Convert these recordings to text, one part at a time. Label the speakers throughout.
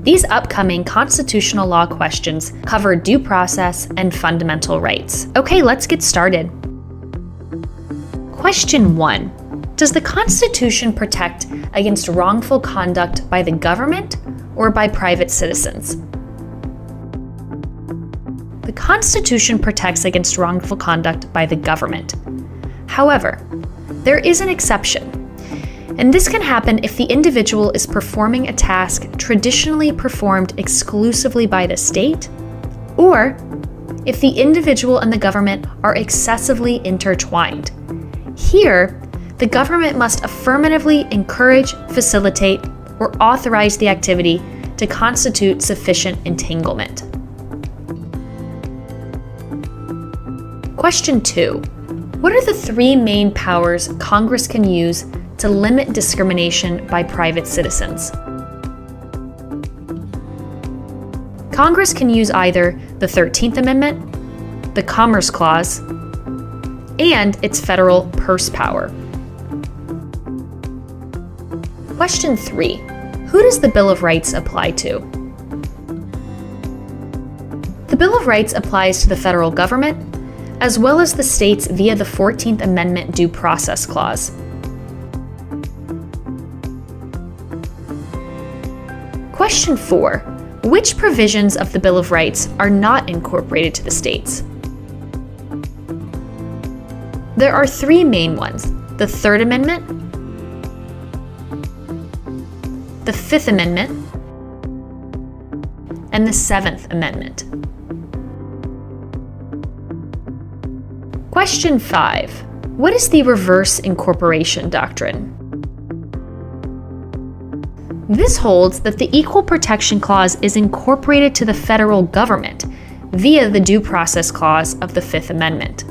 Speaker 1: These upcoming constitutional law questions cover due process and fundamental rights. Okay, let's get started. Question 1. Does the Constitution protect against wrongful conduct by the government or by private citizens? The Constitution protects against wrongful conduct by the government. However, there is an exception. And this can happen if the individual is performing a task traditionally performed exclusively by the state, or if the individual and the government are excessively intertwined. Here, the government must affirmatively encourage, facilitate, or authorize the activity to constitute sufficient entanglement. Question 2. What are the 3 main powers Congress can use to limit discrimination by private citizens? Congress can use either the 13th Amendment, the Commerce Clause, and its federal purse power. Question 3. Who does the Bill of Rights apply to? The Bill of Rights applies to the federal government, as well as the states via the 14th Amendment Due Process Clause. Question 4. Which provisions of the Bill of Rights are not incorporated to the states? There are 3 main ones: the 3rd Amendment, the 5th Amendment, and the 7th Amendment. Question 5. What is the reverse incorporation doctrine? This holds that the Equal Protection Clause is incorporated to the federal government via the Due Process Clause of the 5th Amendment.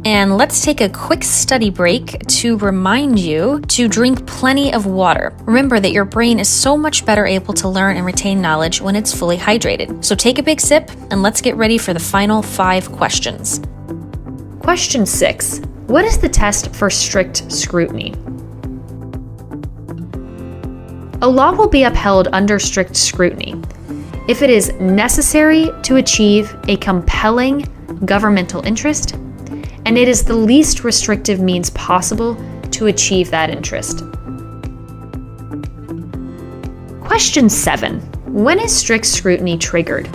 Speaker 2: And let's take a quick study break to remind you to drink plenty of water. Remember that your brain is so much better able to learn and retain knowledge when it's fully hydrated. So take a big sip and let's get ready for the final 5 questions.
Speaker 1: Question 6. What is the test for strict scrutiny? A law will be upheld under strict scrutiny if it is necessary to achieve a compelling governmental interest, and it is the least restrictive means possible to achieve that interest. Question 7. When is strict scrutiny triggered?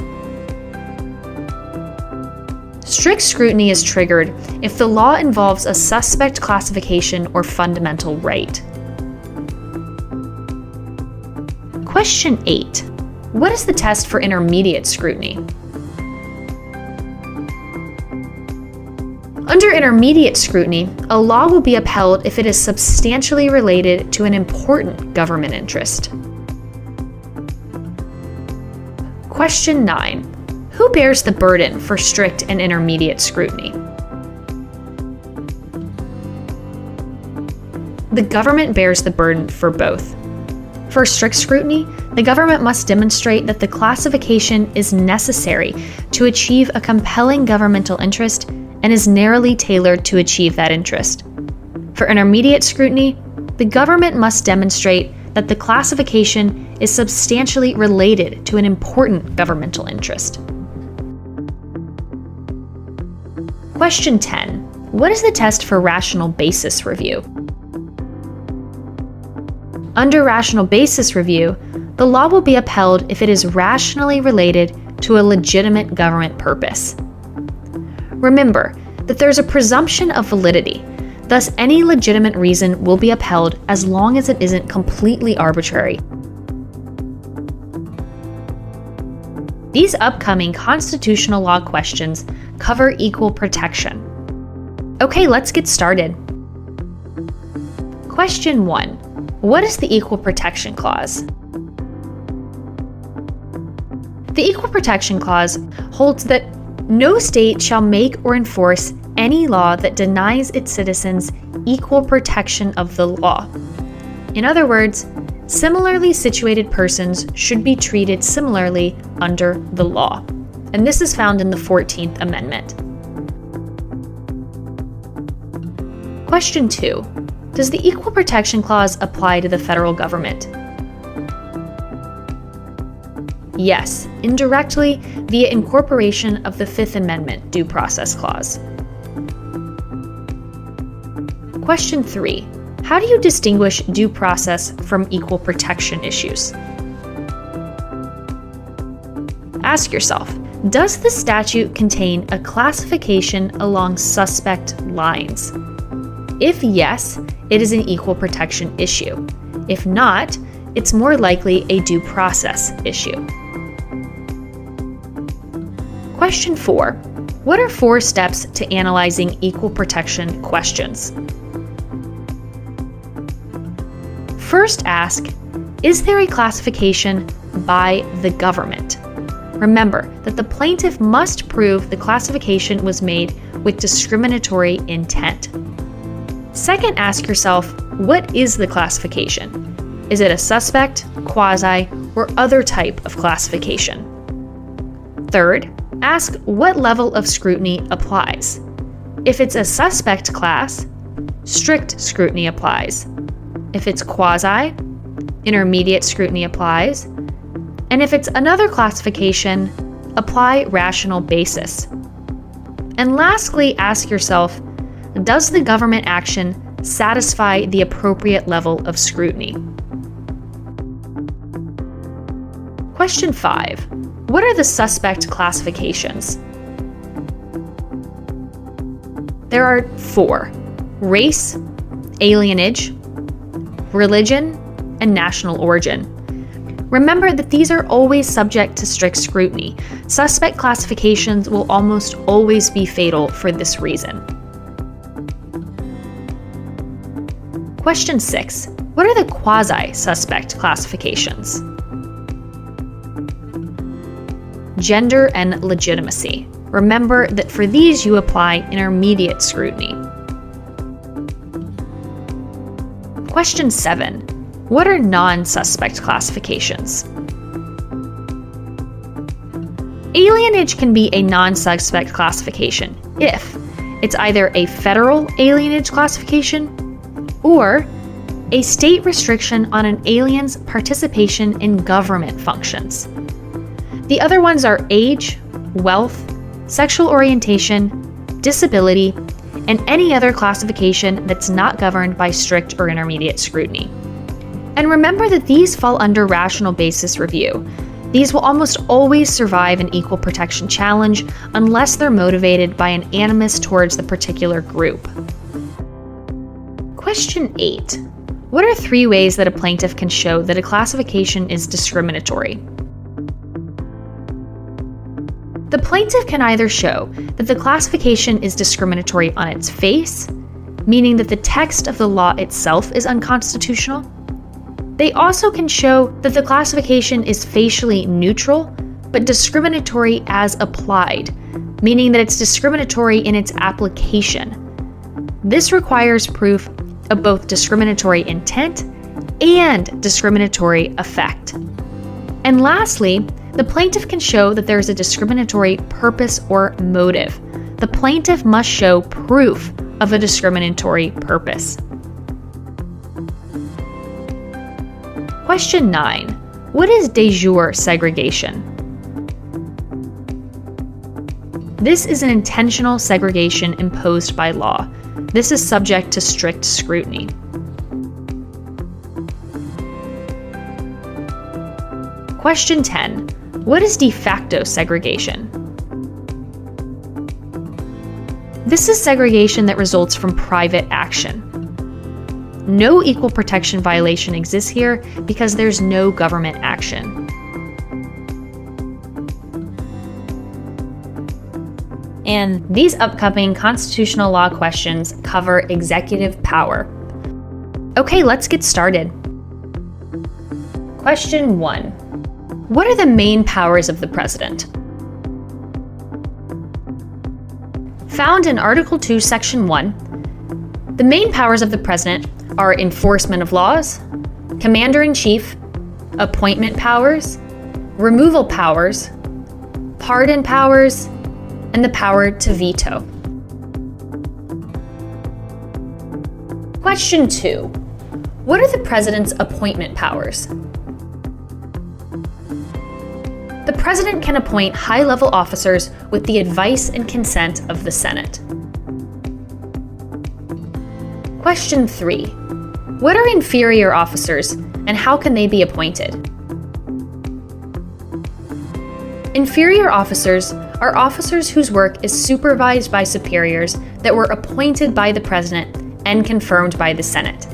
Speaker 1: Strict scrutiny is triggered if the law involves a suspect classification or fundamental right. Question 8. What is the test for intermediate scrutiny? Under intermediate scrutiny, a law will be upheld if it is substantially related to an important government interest. Question 9. Who bears the burden for strict and intermediate scrutiny? The government bears the burden for both. For strict scrutiny, the government must demonstrate that the classification is necessary to achieve a compelling governmental interest and is narrowly tailored to achieve that interest. For intermediate scrutiny, the government must demonstrate that the classification is substantially related to an important governmental interest. Question 10. What is the test for rational basis review? Under rational basis review, the law will be upheld if it is rationally related to a legitimate government purpose. Remember that there's a presumption of validity, thus any legitimate reason will be upheld as long as it isn't completely arbitrary. These upcoming constitutional law questions cover equal protection. Okay, let's get started. Question 1. What is the Equal Protection Clause? The Equal Protection Clause holds that no state shall make or enforce any law that denies its citizens equal protection of the law. In other words, similarly situated persons should be treated similarly under the law. And this is found in the 14th Amendment. Question 2. Does the Equal Protection Clause apply to the federal government? Yes, indirectly via incorporation of the Fifth Amendment Due Process Clause. Question 3. How do you distinguish due process from equal protection issues? Ask yourself, does the statute contain a classification along suspect lines? If yes, it is an equal protection issue. If not, it's more likely a due process issue. Question 4. What are 4 steps to analyzing equal protection questions? First ask, is there a classification by the government? Remember that the plaintiff must prove the classification was made with discriminatory intent. Second, ask yourself, what is the classification? Is it a suspect, quasi, or other type of classification? Third, ask what level of scrutiny applies. If it's a suspect class, strict scrutiny applies. If it's quasi, intermediate scrutiny applies. And if it's another classification, apply rational basis. And lastly, ask yourself, does the government action satisfy the appropriate level of scrutiny? Question 5. What are the suspect classifications? There are 4: race, alienage, religion, and national origin. Remember that these are always subject to strict scrutiny. Suspect classifications will almost always be fatal for this reason. Question 6. What are the quasi-suspect classifications? Gender and legitimacy. Remember that for these you apply intermediate scrutiny. Question 7. What are non-suspect classifications? Alienage can be a non-suspect classification if it's either a federal alienage classification or a state restriction on an alien's participation in government functions. The other ones are age, wealth, sexual orientation, disability, and any other classification that's not governed by strict or intermediate scrutiny. And remember that these fall under rational basis review. These will almost always survive an equal protection challenge unless they're motivated by an animus towards the particular group. Question 8. What are 3 ways that a plaintiff can show that a classification is discriminatory? The plaintiff can either show that the classification is discriminatory on its face, meaning that the text of the law itself is unconstitutional. They also can show that the classification is facially neutral, but discriminatory as applied, meaning that it's discriminatory in its application. This requires proof of both discriminatory intent and discriminatory effect. And lastly, the plaintiff can show that there is a discriminatory purpose or motive. The plaintiff must show proof of a discriminatory purpose. Question 9. What is de jure segregation? This is an intentional segregation imposed by law. This is subject to strict scrutiny. Question 10. What is de facto segregation? This is segregation that results from private action. No equal protection violation exists here because there's no government action. And these upcoming constitutional law questions cover executive power. Okay, let's get started. Question 1. What are the main powers of the president? Found in Article 2, Section 1, the main powers of the president are enforcement of laws, commander-in-chief, appointment powers, removal powers, pardon powers, and the power to veto. Question 2. What are the president's appointment powers? The President can appoint high-level officers with the advice and consent of the Senate. Question 3. What are inferior officers, and how can they be appointed? Inferior officers are officers whose work is supervised by superiors that were appointed by the President and confirmed by the Senate.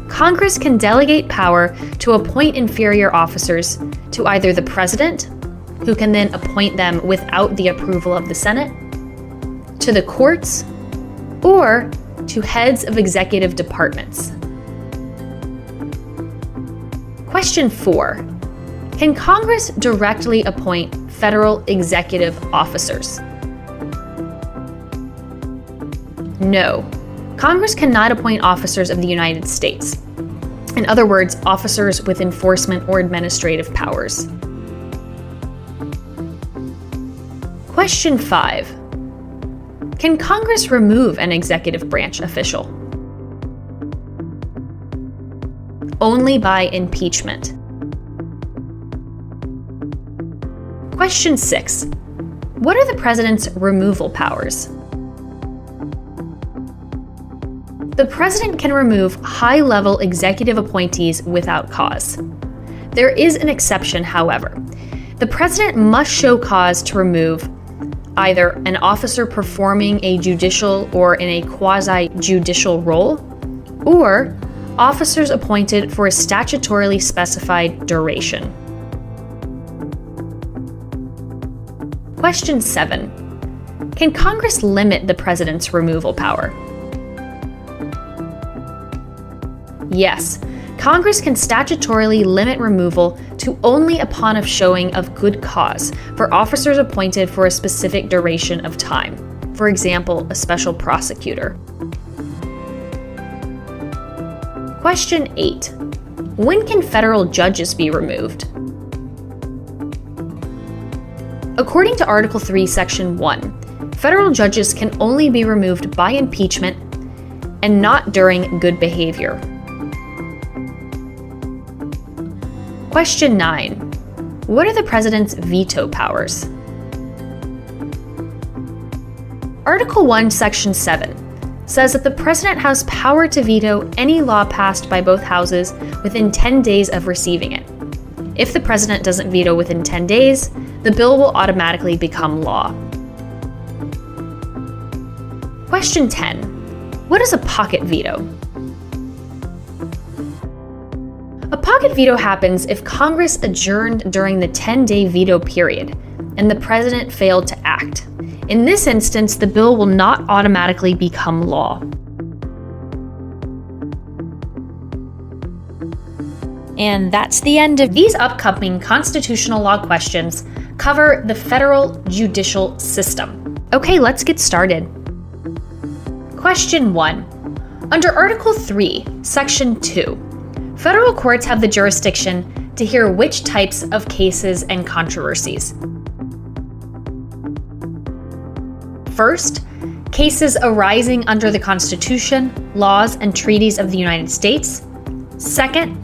Speaker 1: Congress can delegate power to appoint inferior officers to either the President, who can then appoint them without the approval of the Senate, to the courts, or to heads of executive departments. Question 4. Can Congress directly appoint federal executive officers? No. Congress cannot appoint officers of the United States. In other words, officers with enforcement or administrative powers. Question 5. Can Congress remove an executive branch official? Only by impeachment. Question 6. What are the President's removal powers? The President can remove high-level executive appointees without cause. There is an exception, however. The President must show cause to remove either an officer performing a judicial or in a quasi-judicial role, or officers appointed for a statutorily specified duration. Question 7. Can Congress limit the President's removal power? Yes, Congress can statutorily limit removal to only upon a showing of good cause for officers appointed for a specific duration of time, for example, a special prosecutor. Question 8. When can federal judges be removed? According to Article 3, Section 1, federal judges can only be removed by impeachment and not during good behavior. Question 9. What are the President's veto powers? Article 1, Section 7 says that the President has power to veto any law passed by both houses within 10 days of receiving it. If the President doesn't veto within 10 days, the bill will automatically become law. Question 10. What is a pocket veto? A pocket veto happens if Congress adjourned during the 10-day veto period and the President failed to act. In this instance, the bill will not automatically become law.
Speaker 2: And that's the end of
Speaker 1: These upcoming constitutional law questions cover the federal judicial system. Okay, let's get started. Question 1. Under Article 3, Section 2, federal courts have the jurisdiction to hear which types of cases and controversies. First, cases arising under the Constitution, laws, and treaties of the United States. Second,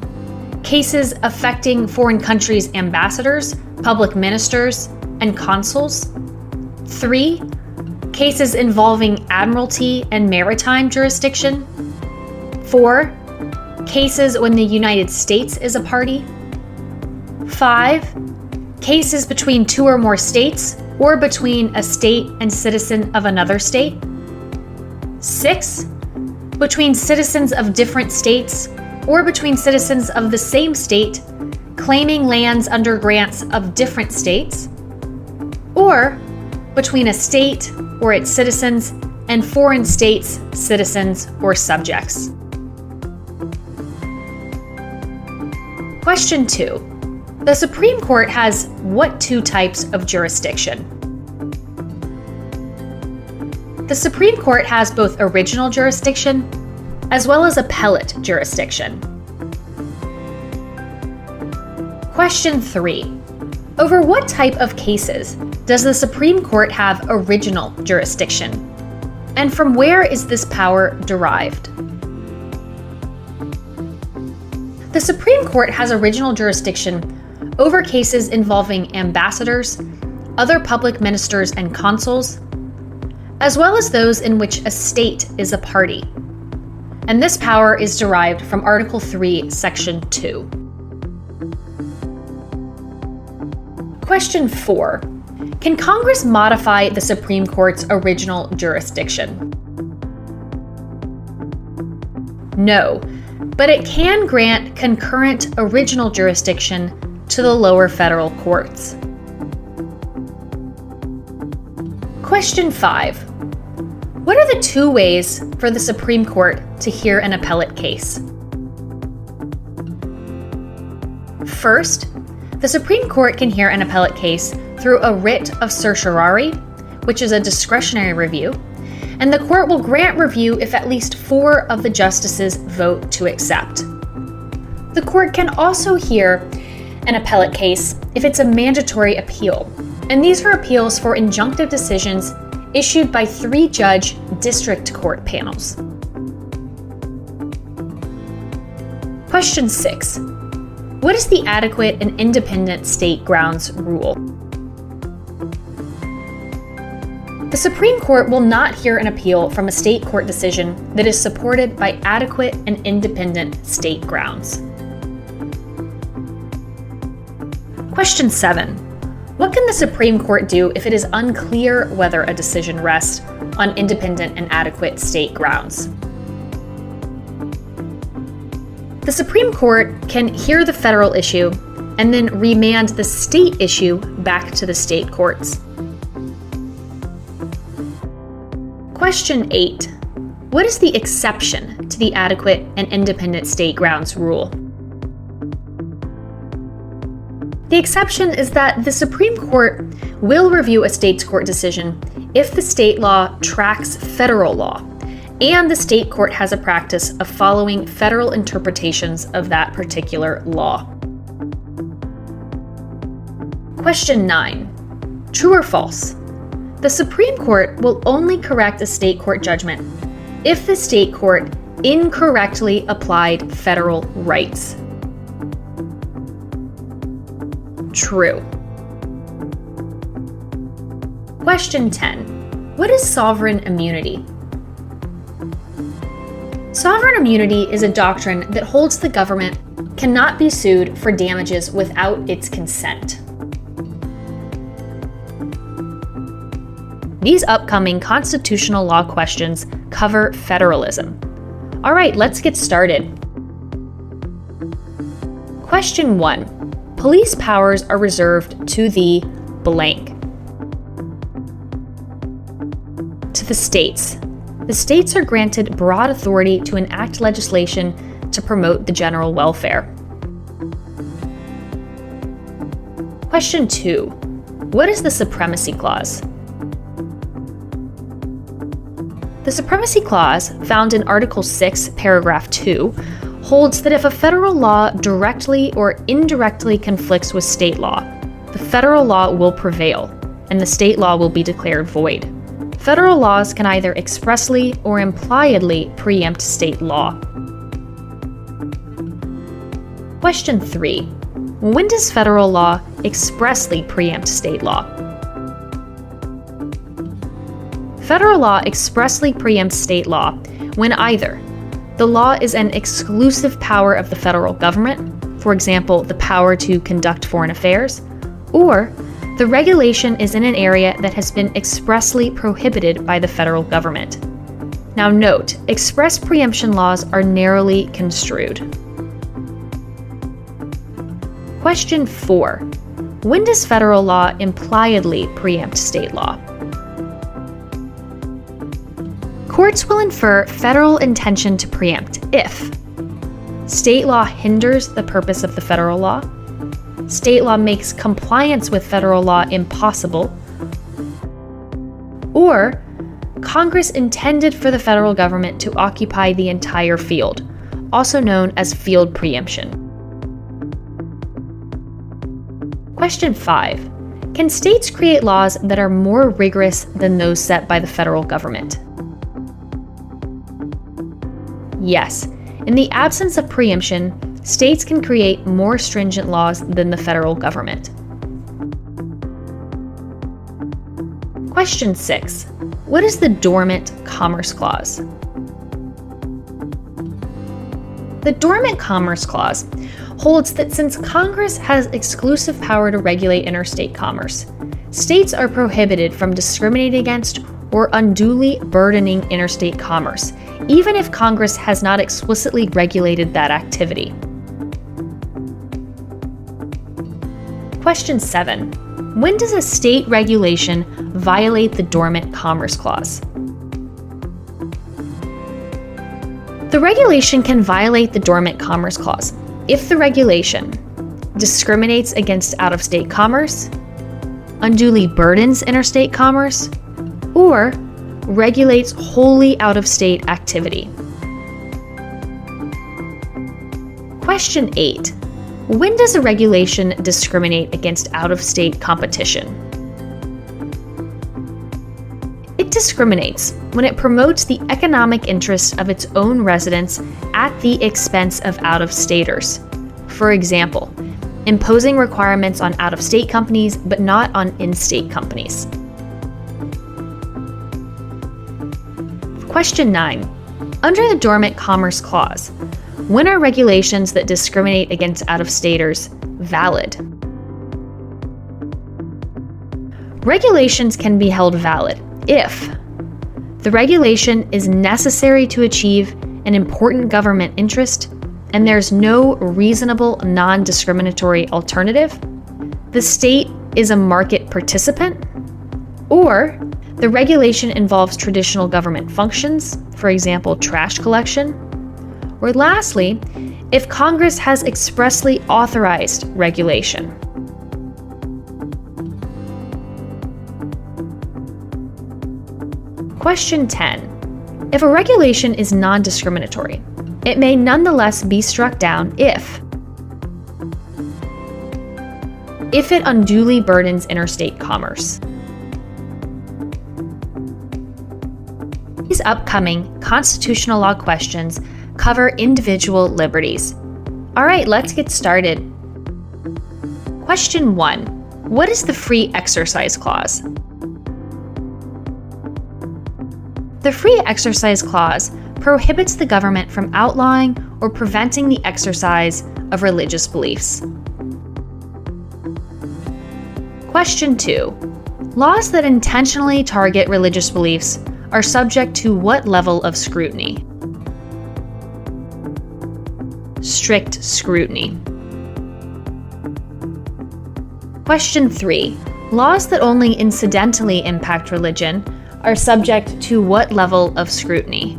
Speaker 1: cases affecting foreign countries' ambassadors, public ministers, and consuls. 3, cases involving admiralty and maritime jurisdiction. 4, cases when the United States is a party. 5, cases between two or more states or between a state and citizen of another state. 6, between citizens of different states or between citizens of the same state claiming lands under grants of different states, or between a state or its citizens and foreign states, citizens, or subjects. Question 2. The Supreme Court has what two types of jurisdiction? The Supreme Court has both original jurisdiction as well as appellate jurisdiction. Question 3. Over what type of cases does the Supreme Court have original jurisdiction? And from where is this power derived? The Supreme Court has original jurisdiction over cases involving ambassadors, other public ministers and consuls, as well as those in which a state is a party. And this power is derived from Article 3, Section 2. Question 4. Can Congress modify the Supreme Court's original jurisdiction? No, but it can grant concurrent original jurisdiction to the lower federal courts. Question 5. What are the 2 ways for the Supreme Court to hear an appellate case? First, the Supreme Court can hear an appellate case through a writ of certiorari, which is a discretionary review, and the court will grant review if at least 4 of the justices vote to accept. The court can also hear an appellate case if it's a mandatory appeal, and these are appeals for injunctive decisions issued by 3-judge district court panels. Question 6. What is the adequate and independent state grounds rule? The Supreme Court will not hear an appeal from a state court decision that is supported by adequate and independent state grounds. Question 7. What can the Supreme Court do if it is unclear whether a decision rests on independent and adequate state grounds? The Supreme Court can hear the federal issue and then remand the state issue back to the state courts. Question 8. What is the exception to the adequate and independent state grounds rule? The exception is that the Supreme Court will review a state's court decision if the state law tracks federal law, and the state court has a practice of following federal interpretations of that particular law. Question 9. True or false? The Supreme Court will only correct a state court judgment if the state court incorrectly applied federal rights. True. Question 10. What is sovereign immunity? Sovereign immunity is a doctrine that holds the government cannot be sued for damages without its consent. These upcoming constitutional law questions cover federalism. All right, let's get started. Question 1. Police powers are reserved to the blank. To the states. The states are granted broad authority to enact legislation to promote the general welfare. Question 2. What is the Supremacy Clause? The Supremacy Clause, found in Article 6, Paragraph 2, holds that if a federal law directly or indirectly conflicts with state law, the federal law will prevail, and the state law will be declared void. Federal laws can either expressly or impliedly preempt state law. Question 3. When does federal law expressly preempt state law? Federal law expressly preempts state law when either the law is an exclusive power of the federal government, for example, the power to conduct foreign affairs, or the regulation is in an area that has been expressly prohibited by the federal government. Now note, express preemption laws are narrowly construed. Question 4. When does federal law impliedly preempt state law? Courts will infer federal intention to preempt if state law hinders the purpose of the federal law, state law makes compliance with federal law impossible, or Congress intended for the federal government to occupy the entire field, also known as field preemption. Question 5. Can states create laws that are more rigorous than those set by the federal government? Yes. In the absence of preemption, states can create more stringent laws than the federal government. Question 6. What is the Dormant Commerce Clause? The Dormant Commerce Clause holds that since Congress has exclusive power to regulate interstate commerce, states are prohibited from discriminating against or unduly burdening interstate commerce, even if Congress has not explicitly regulated that activity. Question 7. When does a state regulation violate the Dormant Commerce Clause? The regulation can violate the Dormant Commerce Clause if the regulation discriminates against out-of-state commerce, unduly burdens interstate commerce, or regulates wholly out-of-state activity. Question 8. When does a regulation discriminate against out-of-state competition? It discriminates when it promotes the economic interests of its own residents at the expense of out-of-staters. For example, imposing requirements on out-of-state companies but not on in-state companies. Question 9. Under the Dormant Commerce Clause, when are regulations that discriminate against out-of-staters valid? Regulations can be held valid if the regulation is necessary to achieve an important government interest and there's no reasonable non-discriminatory alternative, the state is a market participant, or the regulation involves traditional government functions, for example, trash collection, or lastly, if Congress has expressly authorized regulation. Question 10. If a regulation is non-discriminatory, it may nonetheless be struck down if it unduly burdens interstate commerce. These upcoming constitutional law questions cover individual liberties. All right, let's get started. Question 1. What is the Free Exercise Clause? The Free Exercise Clause prohibits the government from outlawing or preventing the exercise of religious beliefs. Question 2. Laws that intentionally target religious beliefs are subject to what level of scrutiny? Strict scrutiny. Question 3. Laws that only incidentally impact religion are subject to what level of scrutiny?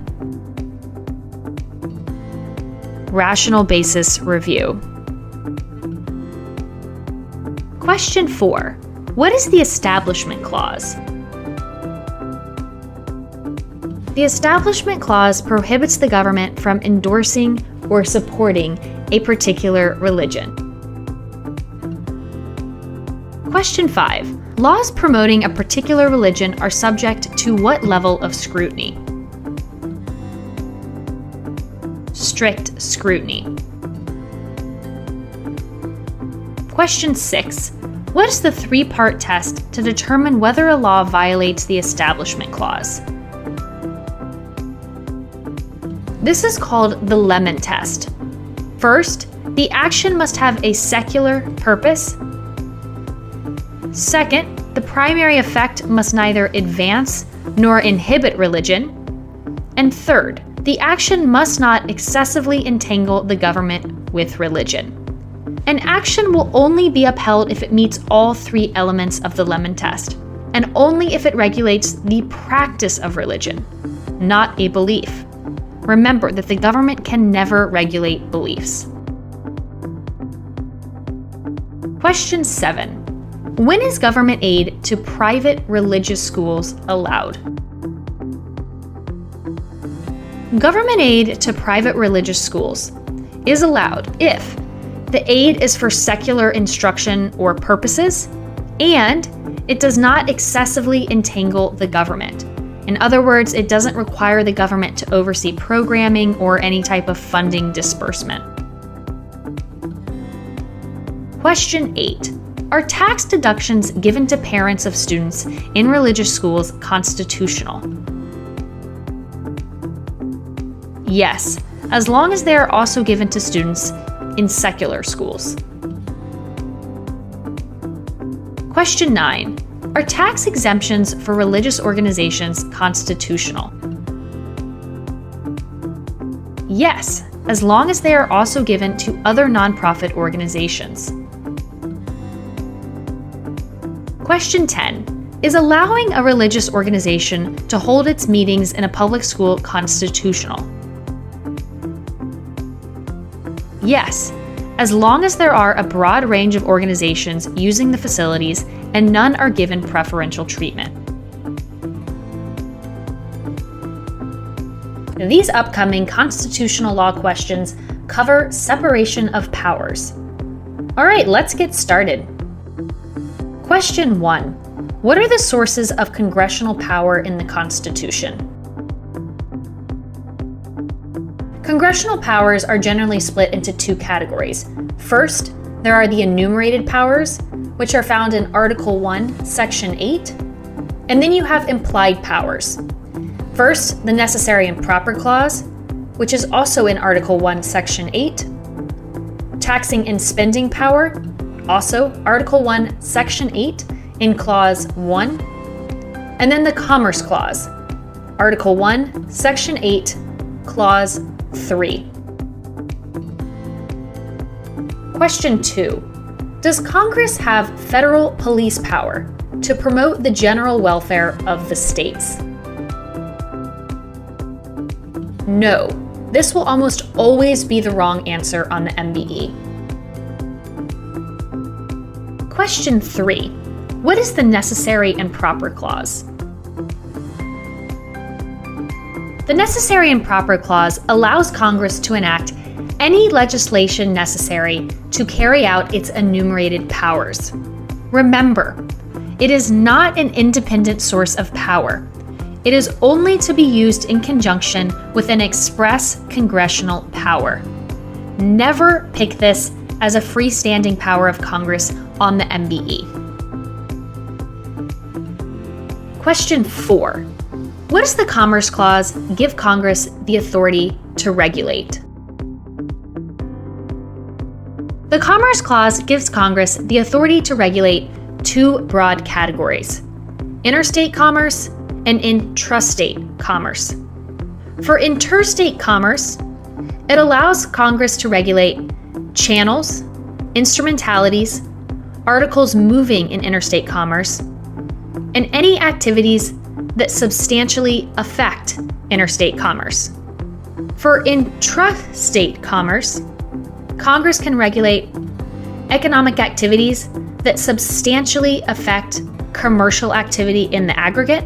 Speaker 1: Rational basis review. Question 4. What is the Establishment Clause? The Establishment Clause prohibits the government from endorsing or supporting a particular religion. Question 5. Laws promoting a particular religion are subject to what level of scrutiny? Strict scrutiny. Question 6. What is the three-part test to determine whether a law violates the Establishment Clause? This is called the Lemon Test. First, the action must have a secular purpose. Second, the primary effect must neither advance nor inhibit religion. And third, the action must not excessively entangle the government with religion. An action will only be upheld if it meets all three elements of the Lemon Test, and only if it regulates the practice of religion, not a belief. Remember that the government can never regulate beliefs. Question 7. When is government aid to private religious schools allowed? Government aid to private religious schools is allowed if the aid is for secular instruction or purposes, and it does not excessively entangle the government. In other words, it doesn't require the government to oversee programming or any type of funding disbursement. Question 8. Are tax deductions given to parents of students in religious schools constitutional? Yes, as long as they are also given to students in secular schools. Question 9. Are tax exemptions for religious organizations constitutional? Yes, as long as they are also given to other nonprofit organizations. Question 10. Is allowing a religious organization to hold its meetings in a public school constitutional? Yes, as long as there are a broad range of organizations using the facilities and none are given preferential treatment. These upcoming constitutional law questions cover separation of powers. All right, let's get started. Question 1. What are the sources of congressional power in the Constitution? Congressional powers are generally split into two categories. First, there are the enumerated powers, which are found in Article 1, Section 8, and then you have implied powers. First, the Necessary and Proper Clause, which is also in Article 1, Section 8, taxing and spending power, also Article 1, Section 8 in Clause 1, and then the Commerce Clause, Article 1, Section 8, Clause 3. Question 2. Does Congress have federal police power to promote the general welfare of the states? No, this will almost always be the wrong answer on the MBE. Question 3. What is the Necessary and Proper Clause? The Necessary and Proper Clause allows Congress to enact any legislation necessary to carry out its enumerated powers. Remember, it is not an independent source of power. It is only to be used in conjunction with an express congressional power. Never pick this as a freestanding power of Congress on the MBE. Question 4. What does the Commerce Clause give Congress the authority to regulate? The Commerce Clause gives Congress the authority to regulate two broad categories: interstate commerce and intrastate commerce. For interstate commerce, it allows Congress to regulate channels, instrumentalities, articles moving in interstate commerce, and any activities that substantially affect interstate commerce. For intrastate commerce, Congress can regulate economic activities that substantially affect commercial activity in the aggregate.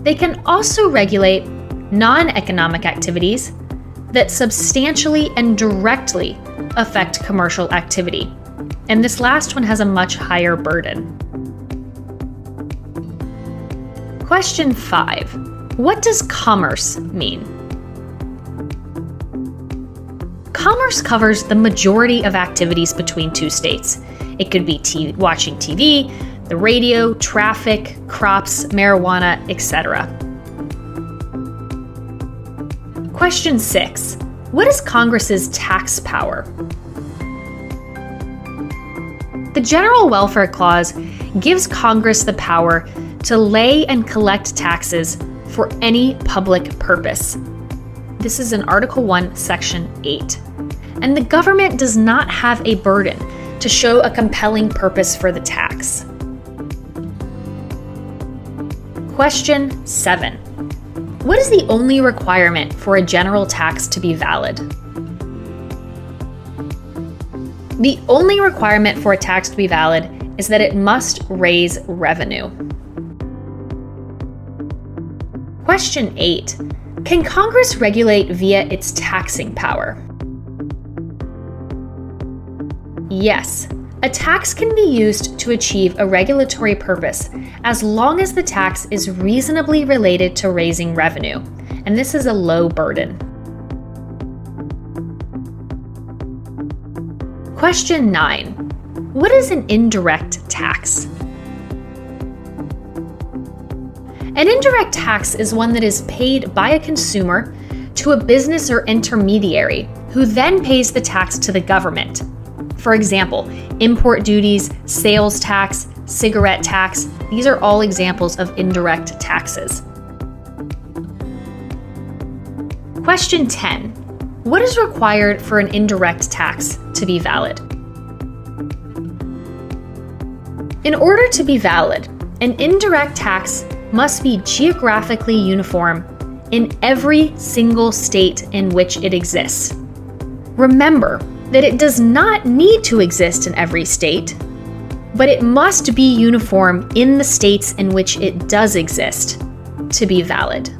Speaker 1: They can also regulate non-economic activities that substantially and directly affect commercial activity. And this last one has a much higher burden. Question 5. What does commerce mean? Commerce covers the majority of activities between two states. It could be watching TV, the radio, traffic, crops, marijuana, etc. Question 6. What is Congress's tax power? The General Welfare Clause gives Congress the power to lay and collect taxes for any public purpose. This is in Article 1, Section 8. And the government does not have a burden to show a compelling purpose for the tax. Question 7. What is the only requirement for a general tax to be valid? The only requirement for a tax to be valid is that it must raise revenue. Question 8. Can Congress regulate via its taxing power? Yes, a tax can be used to achieve a regulatory purpose as long as the tax is reasonably related to raising revenue, and this is a low burden. Question 9. What is an indirect tax? An indirect tax is one that is paid by a consumer to a business or intermediary who then pays the tax to the government. For example, import duties, sales tax, cigarette tax, these are all examples of indirect taxes. Question 10. What is required for an indirect tax to be valid? In order to be valid, an indirect tax must be geographically uniform in every single state in which it exists. Remember that it does not need to exist in every state, but it must be uniform in the states in which it does exist to be valid.